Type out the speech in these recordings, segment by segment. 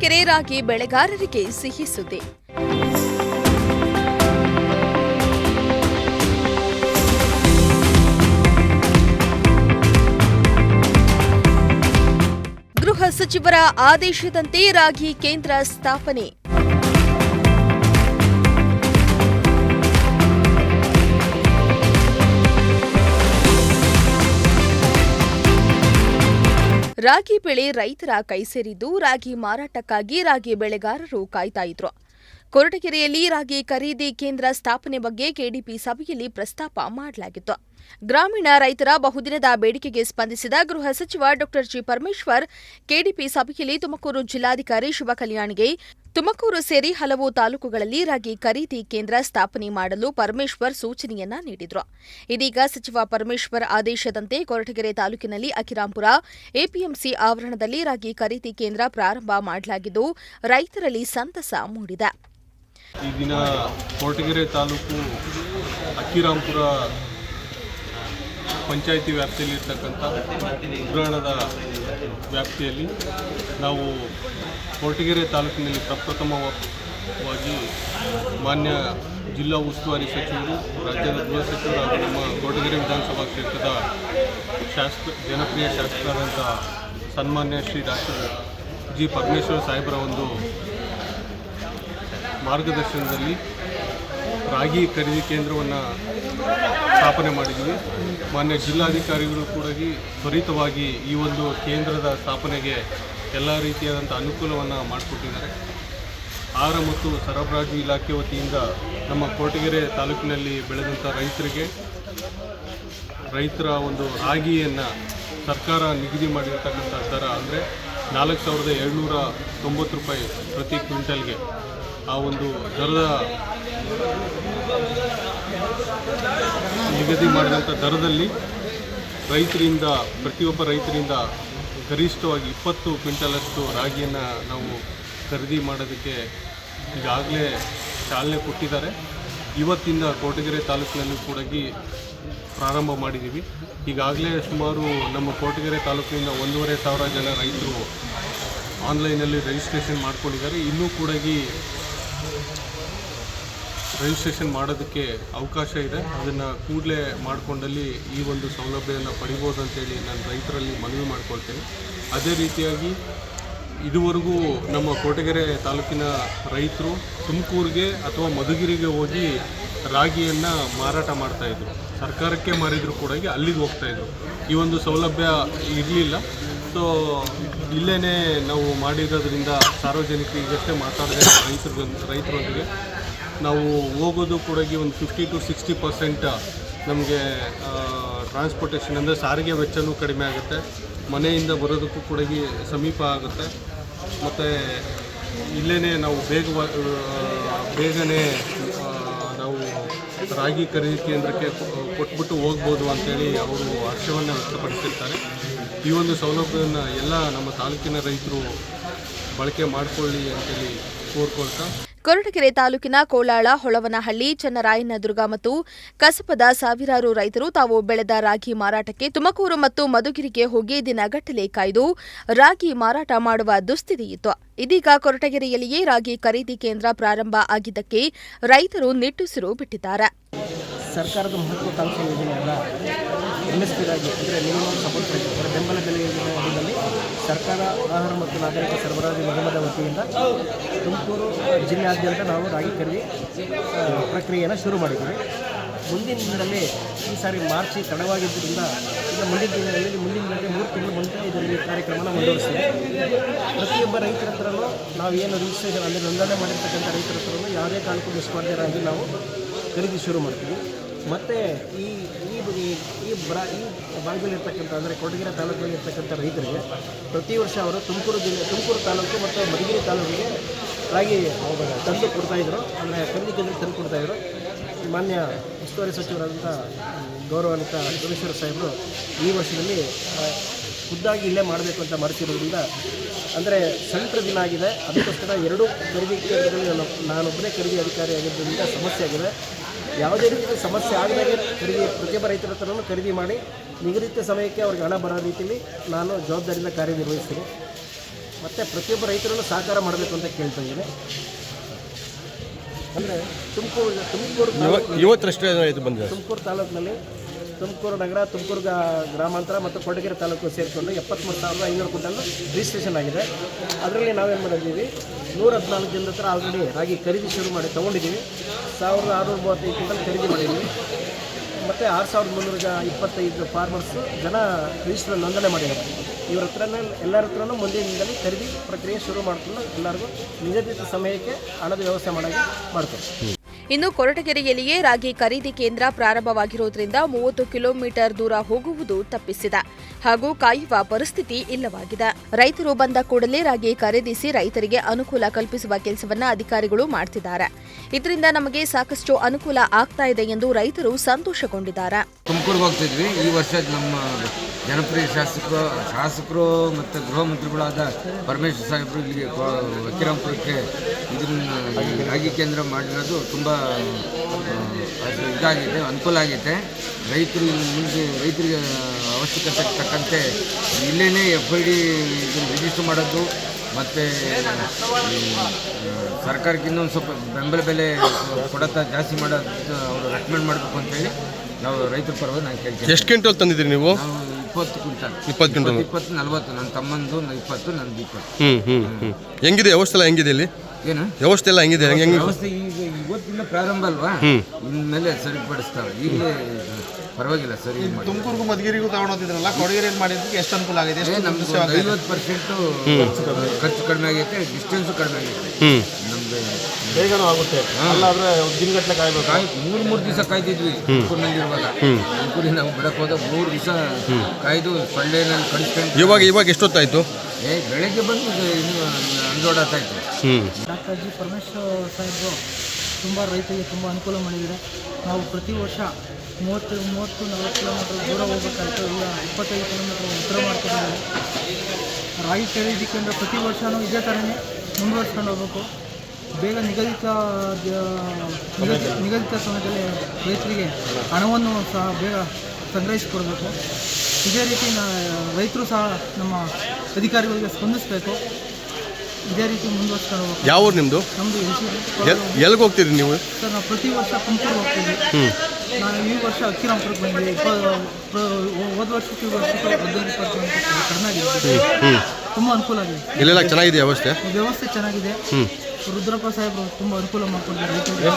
ಕೊರಟಗೆರೆ ರಾಗಿ ಬೆಳೆಗಾರರಿಗೆ ಸಿಹಿ ಸುದ್ದಿ. ಗೃಹ ಸಚಿವರ ಆದೇಶದಂತೆ ರಾಗಿ ಕೇಂದ್ರ ಸ್ಥಾಪನೆ. ರಾಗಿ ಬೆಳೆ ರೈತರ ಕೈ ಸೇರಿದ್ದು ರಾಗಿ ಮಾರಾಟಕ್ಕಾಗಿ ರಾಗಿ ಬೆಳೆಗಾರರು ಕಾಯ್ತಾ ಇದ್ರು. ಕೊರಟಗೆರೆಯಲ್ಲಿ ರಾಗಿ ಖರೀದಿ ಕೇಂದ್ರ ಸ್ಥಾಪನೆ ಬಗ್ಗೆ ಕೆಡಿಪಿ ಸಭೆಯಲ್ಲಿ ಪ್ರಸ್ತಾಪ ಮಾಡಲಾಗಿತ್ತು. ಗ್ರಾಮೀಣ ರೈತರ ಬಹುದಿನದ ಬೇಡಿಕೆಗೆ ಸ್ಪಂದಿಸಿದ ಗೃಹ ಸಚಿವ ಡಾ ಜಿ ಪರಮೇಶ್ವರ್ ಕೆಡಿಪಿ ಸಭೆಯಲ್ಲಿ ತುಮಕೂರು ಜಿಲ್ಲಾಧಿಕಾರಿ ಶಿವಕಲ್ಯಾಣ್ಗೆ ತುಮಕೂರು ಸೇರಿ ಹಲವು ತಾಲೂಕುಗಳಲ್ಲಿ ರಾಗಿ ಖರೀದಿ ಕೇಂದ್ರ ಸ್ಥಾಪನೆ ಮಾಡಲು ಪರಮೇಶ್ವರ್ ಸೂಚನೆಯನ್ನ ನೀಡಿದ್ರು. ಇದೀಗ ಸಚಿವ ಪರಮೇಶ್ವರ್ ಆದೇಶದಂತೆ ಕೊರಟಗೆರೆ ತಾಲೂಕಿನಲ್ಲಿ ಅಕಿರಾಂಪುರ ಎಪಿಎಂಸಿ ಆವರಣದಲ್ಲಿ ರಾಗಿ ಖರೀದಿ ಕೇಂದ್ರ ಪ್ರಾರಂಭ ಮಾಡಲಾಗಿದ್ದು ರೈತರಲ್ಲಿ ಸಂತಸ ಮೂಡಿದೆ. ಈ ದಿನ ಕೊರಟಗೆರೆ ತಾಲೂಕು ಅಕ್ಕಿರಾಂಪುರ ಪಂಚಾಯಿತಿ ವ್ಯಾಪ್ತಿಯಲ್ಲಿ ಇರ್ತಕ್ಕಂಥ ಉಗ್ರಾಣದ ವ್ಯಾಪ್ತಿಯಲ್ಲಿ ನಾವು ಕೊರಟಗೆರೆ ತಾಲೂಕಿನಲ್ಲಿ ಪ್ರಪ್ರಥಮವಾಗಿ ಮಾನ್ಯ ಜಿಲ್ಲಾ ಉಸ್ತುವಾರಿ ಸಚಿವರು, ರಾಜ್ಯದ ಗೃಹ ಸಚಿವರು ಹಾಗೂ ನಮ್ಮ ಕೊರಟಗೆರೆ ವಿಧಾನಸಭಾ ಕ್ಷೇತ್ರದ ಜನಪ್ರಿಯ ಶಾಸಕರಾದಂಥ ಸನ್ಮಾನ್ಯ ಶ್ರೀ ಡಾಕ್ಟರ್ ಜಿ ಪರಮೇಶ್ವರ್ ಸಾಹೇಬರ ಒಂದು ಮಾರ್ಗದರ್ಶನದಲ್ಲಿ ರಾಗಿ ಖರೀದಿ ಕೇಂದ್ರವನ್ನು ಸ್ಥಾಪನೆ ಮಾಡಿದ್ದೀವಿ. ಮಾನ್ಯ ಜಿಲ್ಲಾಧಿಕಾರಿಗಳು ಕೂಡ ತ್ವರಿತವಾಗಿ ಈ ಒಂದು ಕೇಂದ್ರದ ಸ್ಥಾಪನೆಗೆ ಎಲ್ಲ ರೀತಿಯಾದಂಥ ಅನುಕೂಲವನ್ನು ಮಾಡಿಕೊಟ್ಟಿದ್ದಾರೆ. ಆಹಾರ ಮತ್ತು ಸರಬರಾಜು ಇಲಾಖೆ ವತಿಯಿಂದ ನಮ್ಮ ಕೊರಟಗೆರೆ ತಾಲೂಕಿನಲ್ಲಿ ಬೆಳೆದಂಥ ರೈತರ ಒಂದು ರಾಗಿಯನ್ನು ಸರ್ಕಾರ ನಿಗದಿ ಮಾಡಿರ್ತಕ್ಕಂಥ ದರ ಅಂದರೆ 4,790 ರೂಪಾಯಿ ಪ್ರತಿ ಕ್ವಿಂಟಲ್ಗೆ ಆ ಒಂದು ದರದ ನಿಗದಿ ಮಾಡಿದಂಥ ದರದಲ್ಲಿ ಪ್ರತಿಯೊಬ್ಬ ರೈತರಿಂದ ಗರಿಷ್ಠವಾಗಿ 20 ಕ್ವಿಂಟಲಷ್ಟು ರಾಗಿಯನ್ನು ನಾವು ಖರೀದಿ ಮಾಡೋದಕ್ಕೆ ಈಗಾಗಲೇ ಚಾಲನೆ ಕೊಟ್ಟಿದ್ದಾರೆ. ಇವತ್ತಿಂದ ಕೊರಟಗೆರೆ ತಾಲೂಕಿನಲ್ಲಿ ಕೂಡ ಪ್ರಾರಂಭ ಮಾಡಿದ್ದೀವಿ. ಈಗಾಗಲೇ ಸುಮಾರು ನಮ್ಮ ಕೊರಟಗೆರೆ ತಾಲೂಕಿನಿಂದ 1,500 ಜನ ರೈತರು ಆನ್ಲೈನಲ್ಲಿ ರಿಜಿಸ್ಟ್ರೇಷನ್ ಮಾಡ್ಕೊಂಡಿದ್ದಾರೆ. ಇನ್ನೂ ಕೂಡ ರಿಜಿಸ್ಟ್ರೇಷನ್ ಮಾಡೋದಕ್ಕೆ ಅವಕಾಶ ಇದೆ. ಅದನ್ನು ಕೂಡಲೇ ಮಾಡಿಕೊಂಡಲ್ಲಿ ಈ ಒಂದು ಸೌಲಭ್ಯವನ್ನು ಪಡಿಬೋದು ಅಂತೇಳಿ ನಾನು ರೈತರಲ್ಲಿ ಮನವಿ ಮಾಡ್ಕೊಳ್ತೇನೆ. ಅದೇ ರೀತಿಯಾಗಿ ಇದುವರೆಗೂ ನಮ್ಮ ಕೊರಟಗೆರೆ ತಾಲೂಕಿನ ರೈತರು ತುಮಕೂರಿಗೆ ಅಥವಾ ಮಧುಗಿರಿಗೆ ಹೋಗಿ ರಾಗಿಯನ್ನು ಮಾರಾಟ ಮಾಡ್ತಾಯಿದ್ರು. ಸರ್ಕಾರಕ್ಕೆ ಮಾರಿದ್ರು ಕೂಡ ಅಲ್ಲಿಗೆ ಹೋಗ್ತಾಯಿದ್ರು. ಈ ಒಂದು ಸೌಲಭ್ಯ ಇರಲಿಲ್ಲ. ಸೊ ಇಲ್ಲೇ ನಾವು ಮಾಡಿರೋದ್ರಿಂದ ಸಾರ್ವಜನಿಕರಿಗಷ್ಟೇ ಮಾತಾಡಿದೆ ರೈತರೊಂದಿಗೆ ನಾವು ಹೋಗೋದು ಕೂಡ ಒಂದು 50 to 60% ನಮಗೆ ಟ್ರಾನ್ಸ್ಪೋರ್ಟೇಷನ್ ಅಂದರೆ ಸಾರಿಗೆ ವೆಚ್ಚವೂ ಕಡಿಮೆ ಆಗುತ್ತೆ. ಮನೆಯಿಂದ ಬರೋದಕ್ಕೂ ಕೂಡ ಸಮೀಪ ಆಗುತ್ತೆ. ಮತ್ತು ಇಲ್ಲೇ ನಾವು ಬೇಗನೆ ನಾವು ರಾಗಿ ಖರೀದಿ ಕೇಂದ್ರಕ್ಕೆ ಕೊಟ್ಬಿಟ್ಟು ಹೋಗ್ಬೋದು ಅಂತೇಳಿ ಅವರು ಹರ್ಷವನ್ನು ವ್ಯಕ್ತಪಡಿಸಿರ್ತಾರೆ. ಈ ಒಂದು ಸೌಲಭ್ಯವನ್ನು ಎಲ್ಲ ನಮ್ಮ ತಾಲೂಕಿನ ರೈತರು ಬಳಕೆ ಮಾಡಿಕೊಳ್ಳಿ ಅಂತೇಳಿ ಕೋರ್ಕೊಳ್ತಾ ಕೊರಟಗೆರೆ ತಾಲೂಕಿನ ಕೋಲಾಳ, ಹೊಳವನಹಳ್ಳಿ, ಚನ್ನರಾಯನದುರ್ಗ ಮತ್ತು ಕಸಬದ ಸಾವಿರಾರು ರೈತರು ತಾವು ಬೆಳೆದ ರಾಗಿ ಮಾರಾಟಕ್ಕೆ ತುಮಕೂರು ಮತ್ತು ಮಧುಗಿರಿಗೆ ಹೋಗಿ ದಿನಗಟ್ಟಲೆ ಕಾಯ್ದು ರಾಗಿ ಮಾರಾಟ ಮಾಡುವ ದುಸ್ಥಿತಿ ಇತ್ತು. ಇದೀಗ ಕೊರಟಗೆರೆಯಲ್ಲಿಯೇ ರಾಗಿ ಖರೀದಿ ಕೇಂದ್ರ ಪ್ರಾರಂಭ ಆಗಿದ್ದಕ್ಕೆ ರೈತರು ನಿಟ್ಟುಸಿರು ಬಿಟ್ಟಿದ್ದಾರೆ. ಸರ್ಕಾರದ ಮಹತ್ವಾಕಾಂಕ್ಷಿ ಯೋಜನೆಯಾದ MSP ರಾಗಿ ಅಂದರೆ ಮಿನಿಮಮ್ ಸಪೋರ್ಟ್ ಪ್ರೈಸ್ ಅಂದರೆ ಬೆಂಬಲ ಬೆಲೆ ಯೋಜನೆಯಲ್ಲಿ ಸರ್ಕಾರ ಆಹಾರ ಮತ್ತು ನಾಗರಿಕ ಸರಬರಾಜು ನಿಗಮದ ವತಿಯಿಂದ ತುಮಕೂರು ಜಿಲ್ಲೆಯಾದ್ಯಂತ ನಾವು ರಾಗಿ ಖರೀದಿ ಪ್ರಕ್ರಿಯೆಯನ್ನು ಶುರು ಮಾಡಿದ್ದೀವಿ. ಮುಂದಿನ ದಿನದಲ್ಲಿ ಈ ಸಾರಿ ಮಾರ್ಚ್ ತಡವಾಗಿದ್ದರಿಂದ ಈಗ ಮುಂದಿನ ದಿನದಲ್ಲಿ 3 ತಿಂಗಳು ಮುಂದೆ ಇದರಲ್ಲಿ ಕಾರ್ಯಕ್ರಮನ ಮುಂದುವರಿಸ್ತೀವಿ. ಪ್ರತಿಯೊಬ್ಬ ರೈತರ ಹತ್ರನೂ ನಾವು ಏನು ರಿಜಿಸ್ಟ್ರೇಷನ್ ಅಂದರೆ ನೋಂದಣಿ ಮಾಡಿರ್ತಕ್ಕಂಥ ರೈತರ ಹತ್ರನೂ ಯಾವುದೇ ಕಾರಣಕ್ಕೂ ಮಿಸ್ ಮಾಡದಿರಾಗಿ ನಾವು ಖರೀದಿ ಶುರು ಮಾಡ್ತೀವಿ. ಮತ್ತು ಈ ಭಾಗದಲ್ಲಿರ್ತಕ್ಕಂಥ ಅಂದರೆ ಕೊರಟಗೆರೆ ತಾಲೂಕಿನಲ್ಲಿರ್ತಕ್ಕಂಥ ರೈತರಿಗೆ ಪ್ರತಿ ವರ್ಷ ಅವರು ತುಮಕೂರು ತಾಲೂಕು ಮತ್ತು ಮಧುಗಿರಿ ತಾಲೂಕಿಗೆ ರಾಗಿ ತಂದು ಕೊಡ್ತಾಯಿದ್ರು, ಅಂದರೆ ಖರೀದಿ ಕೇಂದ್ರಕ್ಕೆ ತಂದು ಕೊಡ್ತಾಯಿದ್ರು. ಮಾನ್ಯ ಉಸ್ತುವಾರಿ ಸಚಿವರಾದಂಥ ಗೌರವಾನ್ವಿತ ಪರಮೇಶ್ವರ ಸಾಹೇಬರು ಈ ವರ್ಷದಲ್ಲಿ ಖುದ್ದಾಗಿ ಇಲ್ಲೇ ಮಾಡಬೇಕು ಅಂತ ಮಾಡ್ತಿರೋದ್ರಿಂದ ಅಂದರೆ ಸಂಕಟ ದಿನ ಆಗಿದೆ. ಅದಕ್ಕೋಸ್ಕರ 2 ಖರೀದಿ ಕೇಂದ್ರದಲ್ಲಿ ನಾನೊಬ್ಬನೇ ಖರೀದಿ ಅಧಿಕಾರಿ ಆಗಿದ್ದರಿಂದ ಸಮಸ್ಯೆ ಆಗಿದೆ. ಯಾವುದೇ ರೀತಿಯ ಸಮಸ್ಯೆ ಆಗದಾಗೆ ಪ್ರತಿಯೊಬ್ಬ ರೈತರ ಹತ್ರನೂ ಖರೀದಿ ಮಾಡಿ ನಿಗದಿತ ಸಮಯಕ್ಕೆ ಅವ್ರಿಗೆ ಹಣ ಬರೋ ರೀತಿಯಲ್ಲಿ ನಾನು ಜವಾಬ್ದಾರಿಯಿಂದ ಕಾರ್ಯನಿರ್ವಹಿಸ್ತೀನಿ. ಮತ್ತು ಪ್ರತಿಯೊಬ್ಬ ರೈತರನ್ನು ಸಹಕಾರ ಮಾಡಬೇಕು ಅಂತ ಕೇಳ್ತಾ ಇದ್ದೀನಿ. ಅಂದರೆ ತುಮಕೂರು ತಾಲೂಕಿನಲ್ಲಿ ತುಮಕೂರು ನಗರ, ತುಮಕೂರು ಗ್ರಾಮಾಂತರ ಮತ್ತು ಕೊಡಗೆರೆ ತಾಲೂಕು ಸೇರಿಕೊಂಡು 73,500 ಕ್ವಿಂಟಲ್ ರಿಜಿಸ್ಟ್ರೇಷನ್ ಆಗಿದೆ. ಅದರಲ್ಲಿ ನಾವೇನು ಮಾಡಿದ್ದೀವಿ, 114 ಜನದ ಹತ್ರ ಆಲ್ರೆಡಿ ರಾಗಿ ಖರೀದಿ ಶುರು ಮಾಡಿ ತೊಗೊಂಡಿದ್ದೀವಿ. 1,635 ಕ್ವಿಂಟಲ್ ಖರೀದಿ ಮಾಡಿದ್ದೀವಿ. ಮತ್ತು 6,325 ಫಾರ್ಮರ್ಸು ಜನ ರಿಜಿಸ್ಟರ್ ನೋಂದಣಿ ಮಾಡಿದ್ದಾರೆ. ಇವ್ರ ಹತ್ರನೇ ಎಲ್ಲರ ಹತ್ರನೂ ಮುಂದಿನ ದಿನದಲ್ಲಿ ಖರೀದಿ ಪ್ರಕ್ರಿಯೆ ಶುರು ಮಾಡಿಕೊಂಡು ಎಲ್ಲರಿಗೂ ನಿಗದಿತ ಸಮಯಕ್ಕೆ ಹಣದ ವ್ಯವಸ್ಥೆ ಮಾಡ್ತಾರೆ. ಇನ್ನು ಕೊರಟಗೆರೆಯಲ್ಲಿಯೇ ರಾಗಿ ಖರೀದಿ ಕೇಂದ್ರ ಪ್ರಾರಂಭವಾಗಿರುವುದರಿಂದ 30 ಕಿಲೋಮೀಟರ್ ದೂರ ಹೋಗುವುದು ತಪ್ಪಿಸಿದೆ ಹಾಗೂ ಕಾಯುವ ಪರಿಸ್ಥಿತಿ ಇಲ್ಲವಾಗಿದೆ. ರೈತರು ಬಂದ ಕೂಡಲೇ ರಾಗಿ ಖರೀದಿಸಿ ರೈತರಿಗೆ ಅನುಕೂಲ ಕಲ್ಪಿಸುವ ಕೆಲಸವನ್ನ ಅಧಿಕಾರಿಗಳು ಮಾಡ್ತಿದ್ದಾರೆ. ಇದರಿಂದ ನಮಗೆ ಸಾಕಷ್ಟು ಅನುಕೂಲ ಆಗ್ತಾ ಇದೆ ಎಂದು ರೈತರು ಸಂತೋಷಗೊಂಡಿದ್ದಾರೆ. ತುಮಕೂರಿಗೆ ಹೋಗ್ತಿದ್ವಿ. ಈ ವರ್ಷ ನಮ್ಮ ಜನಪ್ರಿಯ ಶಾಸಕರು ಮತ್ತು ಗೃಹ ಮಂತ್ರಿಗಳಾದ ಪರಮೇಶ್ವರ್ ಸಾಹೇಬರು ಇಲ್ಲಿಗೆ ವಕೀರಾಂಪುರಕ್ಕೆ ಇದನ್ನು ರಾಗಿ ಕೇಂದ್ರ ಮಾಡಿರೋದು ತುಂಬ ಇದಾಗಿದೆ, ಅನುಕೂಲ ಆಗಿದೆ. ರೈತರಿಗೆ ಅವಶ್ಯಕತೆ ತಕ್ಕಂತೆ ಇಲ್ಲೇ FID ಇದನ್ನು ರಿಜಿಸ್ಟರ್ ಮಾಡೋದು ಮತ್ತು ಸರ್ಕಾರಕ್ಕೆ ಇನ್ನೊಂದು ಸ್ವಲ್ಪ ಬೆಂಬಲ ಬೆಲೆ ಕೊಡತ್ತಾ ಜಾಸ್ತಿ ಮಾಡೋದು ಅವರು ರೆಕಮೆಂಡ್ ಮಾಡಬೇಕು ಅಂತೇಳಿ ನಾವು ರೈತರ ಪರವಾಗಿ ನಾನು ಕೇಳ್ತೀನಿ. ಎಷ್ಟು ಕ್ವಿಂಟಲ್ ತಂದಿದ್ದೀರಿ ನೀವು? ನಾವು 20 ಕ್ವಿಂಟಲ್. 20 40 ನನ್ನ ತಮ್ಮಂದು 20 ನಂದು 20. ಹೆಂಗಿದೆ ವ್ಯವಸ್ಥೆ ಎಲ್ಲ? ಹೆಂಗಿದೆ ಇಲ್ಲಿ ಏನು ವ್ಯವಸ್ಥೆ ಎಲ್ಲ? ಹೆಂಗಿದೆ ವ್ಯವಸ್ಥೆ? ಈಗ ಇವತ್ತಿಂದ ಪ್ರಾರಂಭ ಅಲ್ವಾ, ಇನ್ಮೇಲೆ ಸರಿಪಡಿಸ್ತಾವೆ. ಈಗಲೇ ಪರವಾಗಿಲ್ಲ, ಸರಿ. ತುಮಕೂರಿಗೂ ಮಧುಗಿರಿಗೂ ತಗೊಂಡೋಗಿದ್ರಲ್ಲ, ಕೊಡಗೇರಿಯಲ್ಲಿ ಮಾಡಿದ್ದಕ್ಕೆ ಎಷ್ಟು ಅನುಕೂಲ ಆಗಿದೆ? ನಮ್ದು 50% ಖರ್ಚು ಕಡಿಮೆ ಆಗೈತೆ, ಡಿಸ್ಟೆನ್ಸು ಕಡಿಮೆ ಆಗೈತೆ. ನಮ್ದು ಬೇಗನೂ ಆಗುತ್ತೆ. ಅಲ್ಲಾದ್ರೆ ದಿನಗಟ್ಟಲೆ ಕಾಯ್ಬೇಕು. 3 ದಿವಸ ಕಾಯ್ತಿದ್ವಿ ತುಮಕೂರಿನಲ್ಲಿರುವಾಗ. ತುಮಕೂರಿಗೆ ನಾವು ಬಿಡಕ್ಕೆ ಹೋದ 3 ದಿವಸ ಕಾಯ್ದು ಸೊಳ್ಳೆನಲ್ಲಿ ಕಡಿಸ್ಕೊಂಡು ಇವಾಗ ಎಷ್ಟೊತ್ತಾಯ್ತು? ಬೆಳಗ್ಗೆ ಬಂದು ಇನ್ನು ಅಂದೋಡತ್ತಾಯ್ತು. ಡಾಕ್ಟರ್ ಜಿ ಪರಮೇಶ್ವರ್ ಸಾಹೇಬರು ತುಂಬ ರೈತರಿಗೆ ತುಂಬ ಅನುಕೂಲ ಮಾಡಿದ್ದಾರೆ. ನಾವು ಪ್ರತಿ ವರ್ಷ 30-40 ಕಿಲೋಮೀಟರ್ ದೂರ ಹೋಗಬೇಕಾಯ್ತು. ಈಗ 25 ಕಿಲೋಮೀಟರ್ ಉತ್ತರ ಮಾಡ್ಕೊಂಡಿದ್ದಾರೆ. ರಾಗಿ ಖರೀದಿ ಕೇಂದ್ರ ಪ್ರತಿ ವರ್ಷವೂ ಇದೇ ಥರನೇ ಮುಂದುವರ್ಸ್ಕೊಂಡು ಹೋಗಬೇಕು. ಬೇಗ ನಿಗದಿತ ಸಮಯದಲ್ಲಿ ರೈತರಿಗೆ ಹಣವನ್ನು ಸಹ ಬೇಗ ಸಂಗ್ರಹಿಸಿಕೊಡ್ಬೇಕು. ಇದೇ ರೀತಿ ರೈತರು ಸಹ ನಮ್ಮ ಅಧಿಕಾರಿಗಳಿಗೆ ಸ್ಪಂದಿಸಬೇಕು. ಇದೇ ರೀತಿ ಮುಂದುವರ್ಸ್ಕೊಂಡು ಹೋಗ್ಬೇಕು. ಯಾವ ಊರು ನಿಮ್ಮದು? ನಮ್ಮದು ಎಲ್ಲಿಗೆ ಹೋಗ್ತೀರಿ ನೀವು? ಸರ್, ನಾವು ಪ್ರತಿ ವರ್ಷ ತುಮಕೂರು ಹೋಗ್ತೀವಿ. ನಾನು ಈ ವರ್ಷ ವಕೀರಾಂಪುರಕ್ಕೆ ಬಂದಿದ್ದೆ. ಹೋದ ವರ್ಷಕ್ಕೆ ಈ ವರ್ಷಕ್ಕೆ 15-20% ಕಡಿಮೆ ಆಗಿದೆ. ತುಂಬ ಅನುಕೂಲ ಆಗಿದೆ. ಇಲ್ಲೆಲ್ಲ ಚೆನ್ನಾಗಿದೆ ವ್ಯವಸ್ಥೆ ಚೆನ್ನಾಗಿದೆ. ರುದ್ರಪ್ಪ ಸಾಹೇಬರು ತುಂಬ ಅನುಕೂಲ ಮಾಡಿಕೊಡ್ತಾರೆ ರೈತರಿಗೆ.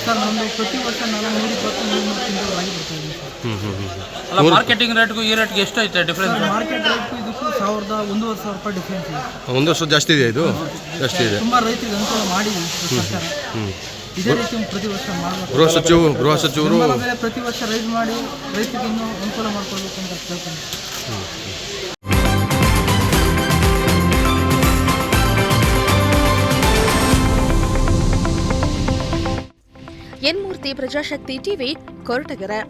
ಸರ್, ನಮ್ಮದು ಪ್ರತಿ ವರ್ಷ ನಾನು 120-130 ಕ್ವಿಂಟಲ್ ರಾಗಿ ಬರ್ತಾ ಇದ್ದೀನಿ ಸರ್. ಅಲ್ಲ, ಮಾರ್ಕೆಟಿಂಗ್ ರೇಟ್ಗೂ ಈ ರೇಟ್ಗೆ ಎಷ್ಟು ಐತೆ ಡಿಫ್ರೆನ್ಸ್? ಮಾರ್ಕೆಟ್ ರೇಟ್ಗೂ ಇದಕ್ಕೂ 1,000-1,500 ರೂಪಾಯಿ ಡಿಫ್ರೆನ್ಸ್ ಇದೆ. ಒಂದು ವರ್ಷ ಜಾಸ್ತಿ ಇದೆ. ಇದು ಜಾಸ್ತಿ ಇದೆ. ತುಂಬ ರೈತರಿಗೆ ಅನುಕೂಲ ಮಾಡಿದೆ ಸರ್ಕಾರ. ಇದೇ ರೀತಿ ಪ್ರತಿ ವರ್ಷ ಮಾಡಬೇಕು. ಗೃಹ ಸಚಿವರು ಬೆಲೆ ಪ್ರತಿ ವರ್ಷ ರೈಸ್ ಮಾಡಿ ರೈತರಿಗೆ ಇನ್ನೂ ಅನುಕೂಲ ಮಾಡಿಕೊಡ್ಬೇಕು ಅಂತ ಕೇಳ್ಕೊಂಡು. ಎನ್ ಮೂರ್ತಿ, ಪ್ರಜಾಶಕ್ತಿ ಟಿವಿ, ಕೊರಟಗೆರೆ.